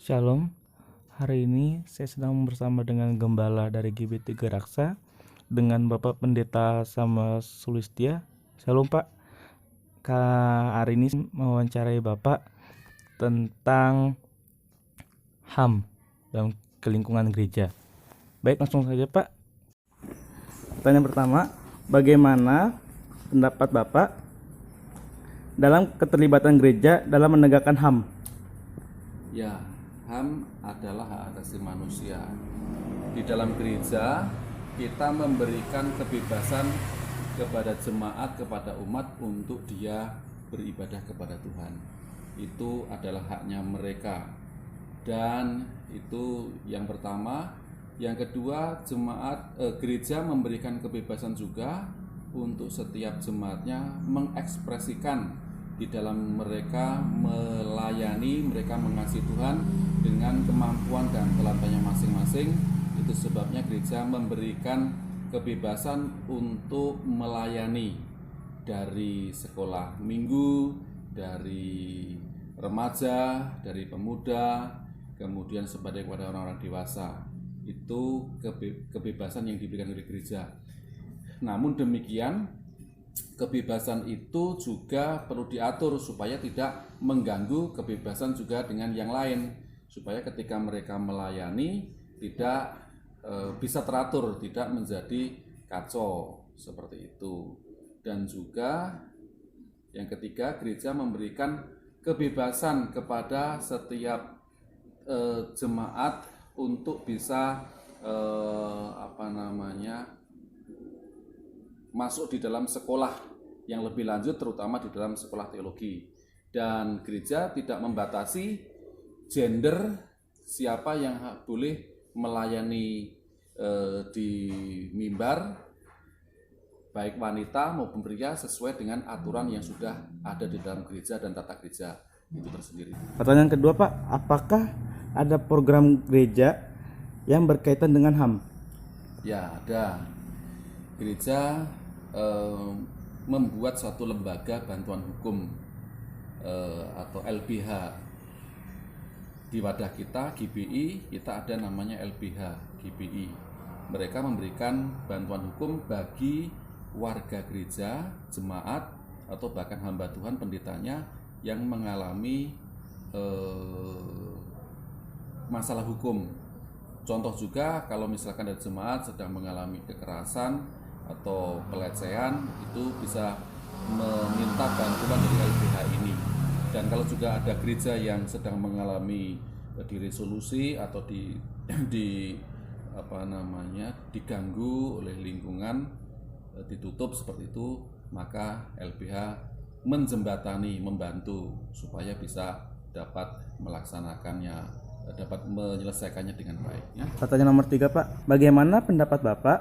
Shalom, hari ini saya sedang bersama dengan Gembala dari GB3 Raksa dengan Bapak Pendeta sama Sulistia. Shalom Pak, hari ini mewawancarai Bapak tentang HAM dalam kelingkungan gereja. Baik, langsung saja Pak. Pertanyaan pertama, bagaimana pendapat Bapak dalam keterlibatan gereja dalam menegakkan HAM? Ya, HAM adalah hak asasi manusia. Di dalam gereja, kita memberikan kebebasan kepada jemaat, kepada umat untuk dia beribadah kepada Tuhan. Itu adalah haknya mereka. Dan itu yang pertama. Yang kedua, gereja memberikan kebebasan juga untuk setiap jemaatnya mengekspresikan di dalam mereka melayani, mereka mengasihi Tuhan dengan kemampuan dan talentanya masing-masing. Itu sebabnya gereja memberikan kebebasan untuk melayani dari sekolah minggu, dari remaja, dari pemuda, kemudian sebagai kepada orang-orang dewasa. Itu kebebasan yang diberikan oleh gereja. Namun demikian, kebebasan itu juga perlu diatur supaya tidak mengganggu kebebasan juga dengan yang lain, supaya ketika mereka melayani tidak bisa teratur, tidak menjadi kacau seperti itu. Dan juga yang ketiga, gereja memberikan kebebasan kepada setiap jemaat untuk bisa masuk di dalam sekolah yang lebih lanjut, terutama di dalam sekolah teologi. Dan gereja tidak membatasi gender siapa yang boleh melayani di mimbar, baik wanita maupun pria, sesuai dengan aturan yang sudah ada di dalam gereja dan tata gereja itu tersendiri. Pertanyaan kedua Pak, apakah ada program gereja yang berkaitan dengan HAM? Ya, ada. Gereja membuat suatu lembaga bantuan hukum atau LBH. Di wadah kita GBI, kita ada namanya LBH GBI. Mereka memberikan bantuan hukum bagi warga gereja, jemaat, atau bahkan hamba Tuhan, pendetanya yang mengalami masalah hukum. Contoh juga kalau misalkan ada jemaat sedang mengalami kekerasan atau pelecehan, itu bisa meminta bantuan dari LBH ini. Dan kalau juga ada gereja yang sedang mengalami diresolusi atau diganggu oleh lingkungan, ditutup seperti itu, maka LBH menjembatani, membantu supaya bisa dapat melaksanakannya, dapat menyelesaikannya dengan baik. Ya. Pertanyaan nomor 3 Pak, bagaimana pendapat Bapak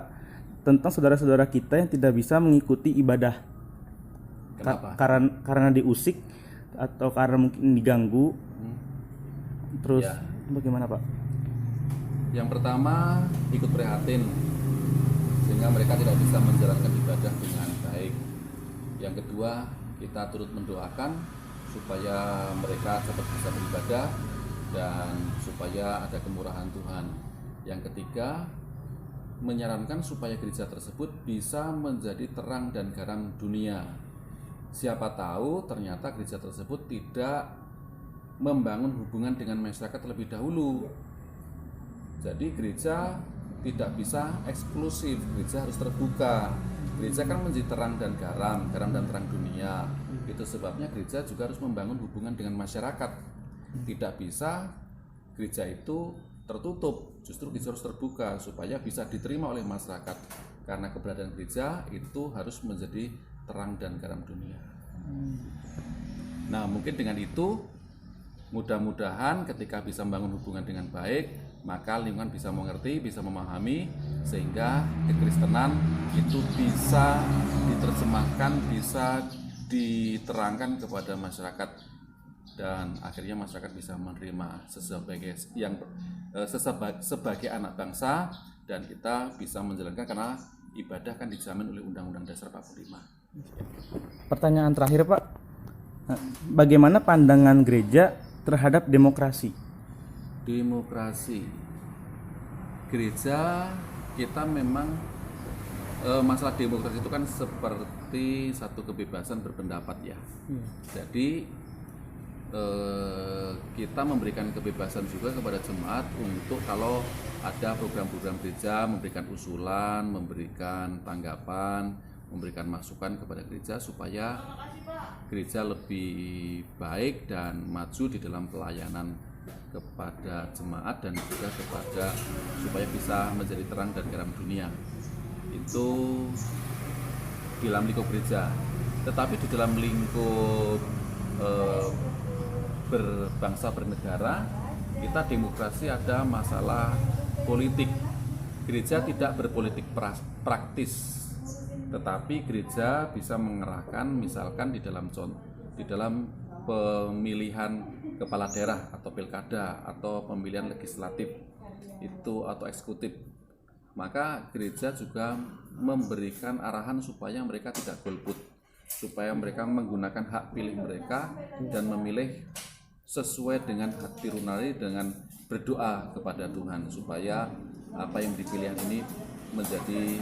tentang saudara-saudara kita yang tidak bisa mengikuti ibadah? Kenapa? Karena diusik atau karena mungkin diganggu. Terus Ya. bagaimana Pak? Yang pertama, ikut prihatin sehingga mereka tidak bisa menjalankan ibadah dengan baik. Yang kedua, kita turut mendoakan supaya mereka cepat bisa beribadah dan supaya ada kemurahan Tuhan. Yang ketiga, menyarankan supaya gereja tersebut bisa menjadi terang dan garam dunia. Siapa tahu ternyata gereja tersebut tidak membangun hubungan dengan masyarakat terlebih dahulu. Jadi gereja tidak bisa eksklusif, gereja harus terbuka. Gereja kan menjadi terang dan garam dan terang dunia. Itu sebabnya gereja juga harus membangun hubungan dengan masyarakat. Tidak bisa gereja itu tertutup, justru gereja harus terbuka supaya bisa diterima oleh masyarakat. Karena keberadaan gereja itu harus menjadi terang dan garam dunia. Nah, mungkin dengan itu mudah-mudahan ketika bisa membangun hubungan dengan baik, maka lingkungan bisa mengerti, bisa memahami, sehingga kekristenan itu bisa diterjemahkan, bisa diterangkan kepada masyarakat, dan akhirnya masyarakat bisa menerima sebagai anak bangsa, dan kita bisa menjalankan karena ibadah kan dijamin oleh Undang-Undang Dasar 45. Pertanyaan terakhir Pak, bagaimana pandangan gereja terhadap demokrasi? Demokrasi gereja kita memang masalah demokrasi itu kan seperti satu kebebasan berpendapat ya. Jadi kita memberikan kebebasan juga kepada jemaat untuk kalau ada program-program gereja memberikan usulan, memberikan tanggapan, memberikan masukan kepada gereja supaya gereja lebih baik dan maju di dalam pelayanan kepada jemaat dan juga kepada supaya bisa menjadi terang dan garam dunia. Itu di dalam lingkup gereja. Tetapi di dalam lingkup berbangsa bernegara, kita demokrasi ada masalah politik. Gereja tidak berpolitik praktis, tetapi gereja bisa mengerahkan misalkan di dalam pemilihan kepala daerah atau pilkada atau pemilihan legislatif itu atau eksekutif, maka gereja juga memberikan arahan supaya mereka tidak golput, supaya mereka menggunakan hak pilih mereka dan memilih sesuai dengan hati nurani dengan berdoa kepada Tuhan supaya apa yang dipilih ini menjadi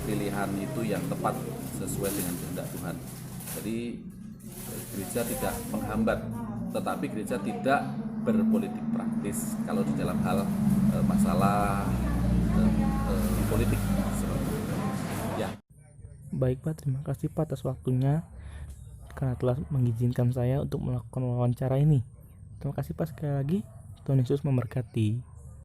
pilihan itu yang tepat sesuai dengan kehendak Tuhan. Jadi gereja tidak menghambat, tetapi gereja tidak berpolitik praktis kalau di dalam hal masalah politik seperti itu. Ya. Baik Pak, terima kasih Pak atas waktunya karena telah mengizinkan saya untuk melakukan wawancara ini. Terima kasih Pak sekali lagi. Tuhan Yesus memberkati.